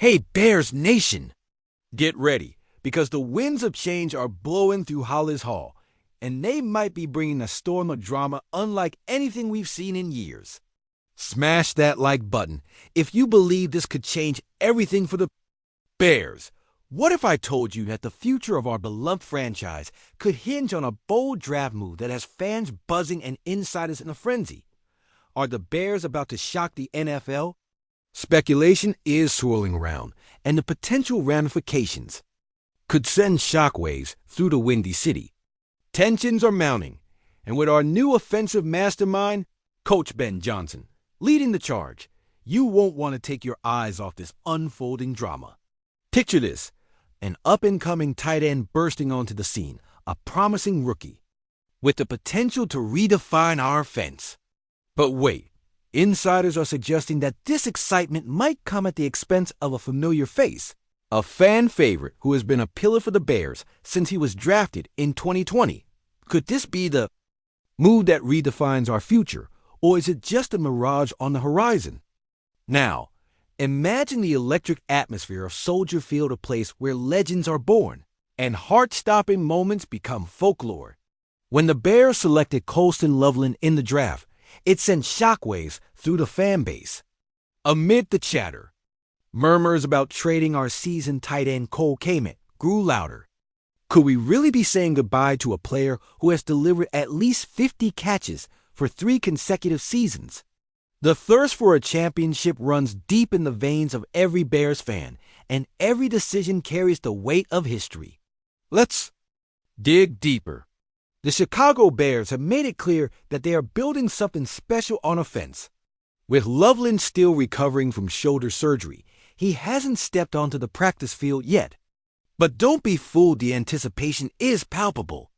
Hey, Bears Nation! Get ready, because the winds of change are blowing through Hollis Hall, and they might be bringing a storm of drama unlike anything we've seen in years. Smash that like button if you believe this could change everything for the Bears. What if I told you that the future of our beloved franchise could hinge on a bold draft move that has fans buzzing and insiders in a frenzy? Are the Bears about to shock the NFL? Speculation is swirling around, and the potential ramifications could send shockwaves through the Windy City. Tensions are mounting, and with our new offensive mastermind, Coach Ben Johnson, leading the charge, you won't want to take your eyes off this unfolding drama. Picture this, an up-and-coming tight end bursting onto the scene, a promising rookie, with the potential to redefine our offense. But wait. Insiders are suggesting that this excitement might come at the expense of a familiar face, a fan favorite who has been a pillar for the Bears since he was drafted in 2020. Could this be the move that redefines our future, or is it just a mirage on the horizon? Now, imagine the electric atmosphere of Soldier Field, a place where legends are born and heart-stopping moments become folklore. When the Bears selected Colston Loveland in the draft, it sent shockwaves through the fan base. Amid the chatter, murmurs about trading our seasoned tight end Cole Kmet grew louder. Could we really be saying goodbye to a player who has delivered at least 50 catches for 3 consecutive seasons? The thirst for a championship runs deep in the veins of every Bears fan, and every decision carries the weight of history. Let's dig deeper. The Chicago Bears have made it clear that they are building something special on offense. With Loveland still recovering from shoulder surgery, he hasn't stepped onto the practice field yet. But don't be fooled, the anticipation is palpable.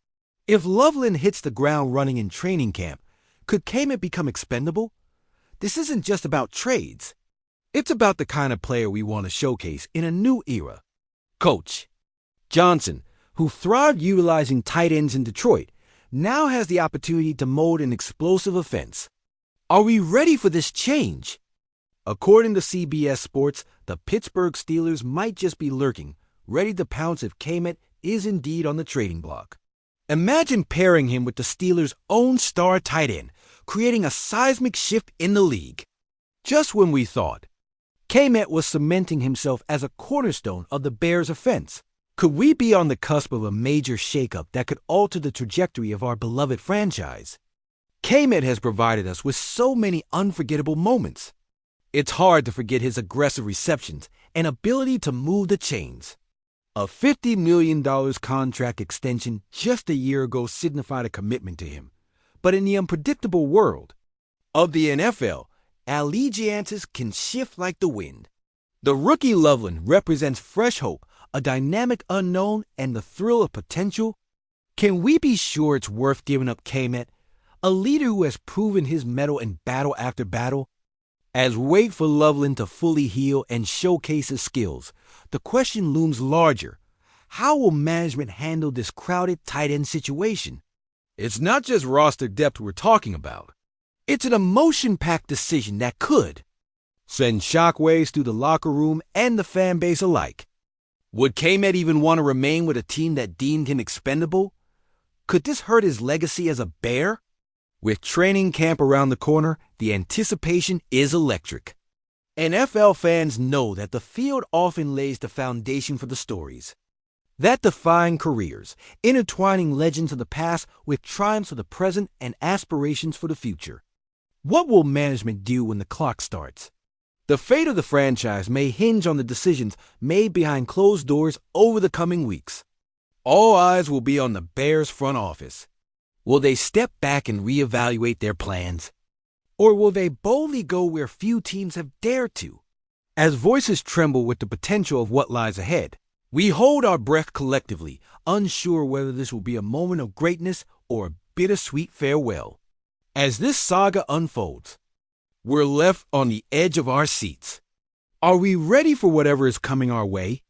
If Loveland hits the ground running in training camp, could Kmet become expendable? This isn't just about trades. It's about the kind of player we want to showcase in a new era. Coach Johnson, who thrived utilizing tight ends in Detroit, now has the opportunity to mold an explosive offense. Are we ready for this change? According to CBS Sports, the Pittsburgh Steelers might just be lurking, ready to pounce if Kmet is indeed on the trading block. Imagine pairing him with the Steelers' own star tight end, creating a seismic shift in the league. Just when we thought Kmet was cementing himself as a cornerstone of the Bears' offense, could we be on the cusp of a major shakeup that could alter the trajectory of our beloved franchise? Kmet has provided us with so many unforgettable moments. It's hard to forget his aggressive receptions and ability to move the chains. A $50 million contract extension just a year ago signified a commitment to him. But in the unpredictable world of the NFL, allegiances can shift like the wind. The rookie Loveland represents fresh hope, a dynamic unknown, and the thrill of potential. Can we be sure it's worth giving up Kmet, a leader who has proven his mettle in battle after battle? As we wait for Loveland to fully heal and showcase his skills, the question looms larger. How will management handle this crowded tight end situation? It's not just roster depth we're talking about. It's an emotion-packed decision that could send shockwaves through the locker room and the fan base alike. Would Kmet even want to remain with a team that deemed him expendable? Could this hurt his legacy as a Bear? With training camp around the corner, the anticipation is electric. NFL fans know that the field often lays the foundation for the stories that define careers, intertwining legends of the past with triumphs of the present and aspirations for the future. What will management do when the clock starts? The fate of the franchise may hinge on the decisions made behind closed doors over the coming weeks. All eyes will be on the Bears front office. Will they step back and reevaluate their plans? Or will they boldly go where few teams have dared to? As voices tremble with the potential of what lies ahead, we hold our breath collectively, unsure whether this will be a moment of greatness or a bittersweet farewell. As this saga unfolds, we're left on the edge of our seats. Are we ready for whatever is coming our way?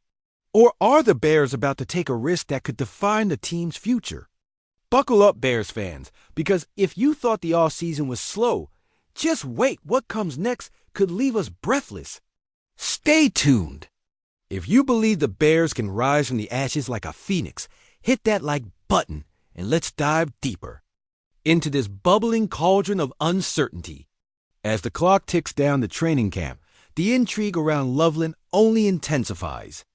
Or are the Bears about to take a risk that could define the team's future? Buckle up, Bears fans, because if you thought the offseason was slow, just wait. What comes next could leave us breathless. Stay tuned. If you believe the Bears can rise from the ashes like a phoenix, hit that like button and let's dive deeper into this bubbling cauldron of uncertainty. As the clock ticks down to training camp, the intrigue around Loveland only intensifies.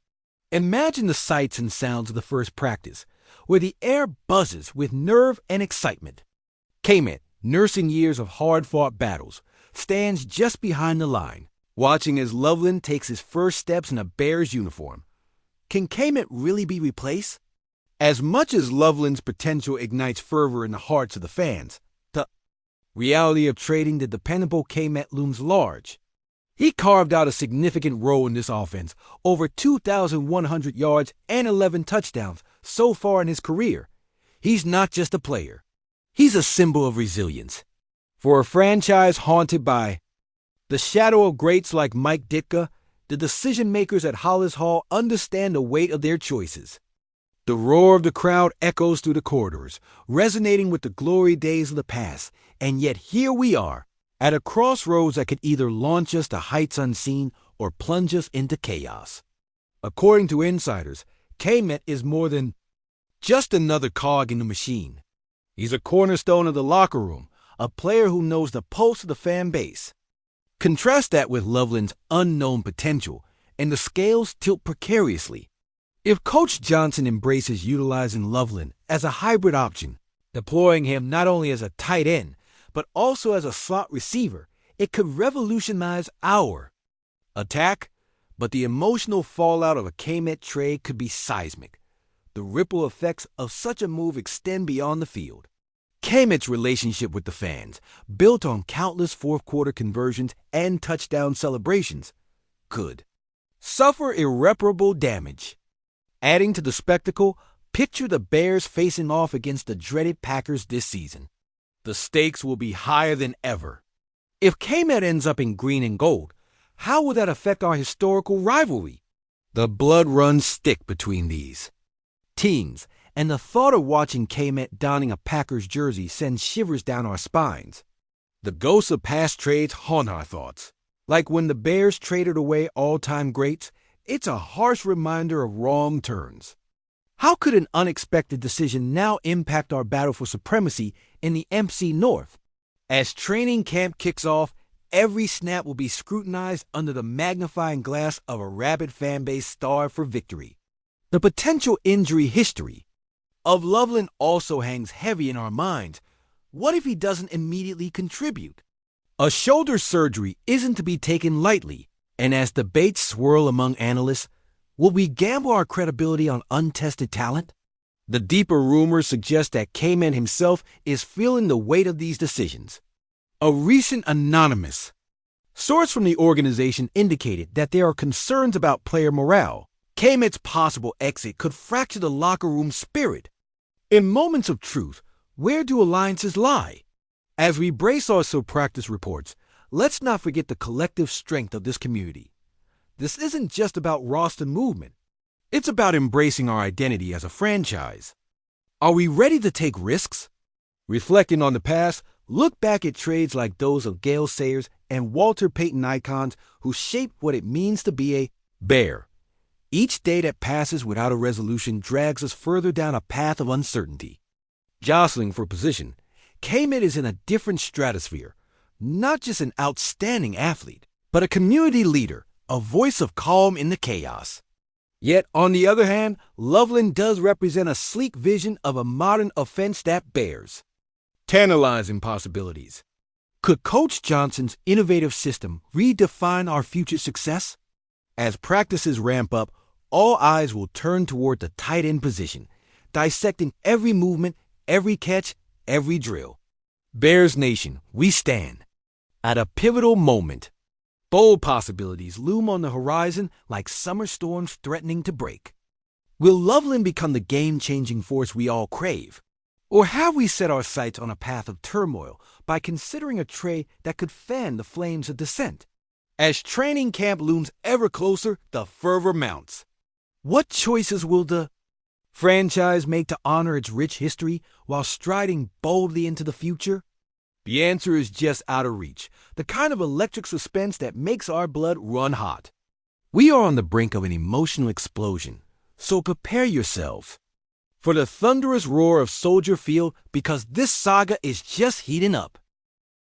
Imagine the sights and sounds of the first practice, where the air buzzes with nerve and excitement. Kmet, nursing years of hard-fought battles, stands just behind the line, watching as Loveland takes his first steps in a Bears uniform. Can Kmet really be replaced? As much as Loveland's potential ignites fervor in the hearts of the fans, the reality of trading the dependable Kmet looms large. He carved out a significant role in this offense, over 2,100 yards and 11 touchdowns so far in his career. He's not just a player. He's a symbol of resilience. For a franchise haunted by the shadow of greats like Mike Ditka, the decision-makers at Hollis Hall understand the weight of their choices. The roar of the crowd echoes through the corridors, resonating with the glory days of the past, and yet here we are, at a crossroads that could either launch us to heights unseen or plunge us into chaos. According to insiders, Kmet is more than just another cog in the machine. He's a cornerstone of the locker room, a player who knows the pulse of the fan base. Contrast that with Loveland's unknown potential, and the scales tilt precariously. If Coach Johnson embraces utilizing Loveland as a hybrid option, deploying him not only as a tight end, but also as a slot receiver, it could revolutionize our attack. But the emotional fallout of a Kmet trade could be seismic. The ripple effects of such a move extend beyond the field. Kmet's relationship with the fans, built on countless fourth-quarter conversions and touchdown celebrations, could suffer irreparable damage. Adding to the spectacle, picture the Bears facing off against the dreaded Packers this season. The stakes will be higher than ever. If Kmet ends up in green and gold, how will that affect our historical rivalry? The blood runs thick between these teams, and the thought of watching Kmet donning a Packers jersey sends shivers down our spines. The ghosts of past trades haunt our thoughts. Like when the Bears traded away all-time greats, it's a harsh reminder of wrong turns. How could an unexpected decision now impact our battle for supremacy in the NFC North? As training camp kicks off, every snap will be scrutinized under the magnifying glass of a rabid fan base starved for victory. The potential injury history of Loveland also hangs heavy in our minds. What if he doesn't immediately contribute? A shoulder surgery isn't to be taken lightly, and as debates swirl among analysts, will we gamble our credibility on untested talent? The deeper rumors suggest that Kmet himself is feeling the weight of these decisions. A recent anonymous source from the organization indicated that there are concerns about player morale. Kmet's possible exit could fracture the locker room spirit. In moments of truth, where do alliances lie? As we brace our practice reports, let's not forget the collective strength of this community. This isn't just about roster movement. It's about embracing our identity as a franchise. Are we ready to take risks? Reflecting on the past, look back at trades like those of Gale Sayers and Walter Payton icons who shaped what it means to be a Bear. Each day that passes without a resolution drags us further down a path of uncertainty. Jostling for position, Kmet is in a different stratosphere. Not just an outstanding athlete, but a community leader, a voice of calm in the chaos. Yet, on the other hand, Loveland does represent a sleek vision of a modern offense that bears tantalizing possibilities. Could Coach Johnson's innovative system redefine our future success? As practices ramp up, all eyes will turn toward the tight end position, dissecting every movement, every catch, every drill. Bears Nation, we stand at a pivotal moment. Bold possibilities loom on the horizon like summer storms threatening to break. Will Loveland become the game-changing force we all crave? Or have we set our sights on a path of turmoil by considering a trade that could fan the flames of dissent? As training camp looms ever closer, the fervor mounts. What choices will the franchise make to honor its rich history while striding boldly into the future? The answer is just out of reach, the kind of electric suspense that makes our blood run hot. We are on the brink of an emotional explosion, so prepare yourselves for the thunderous roar of Soldier Field because this saga is just heating up.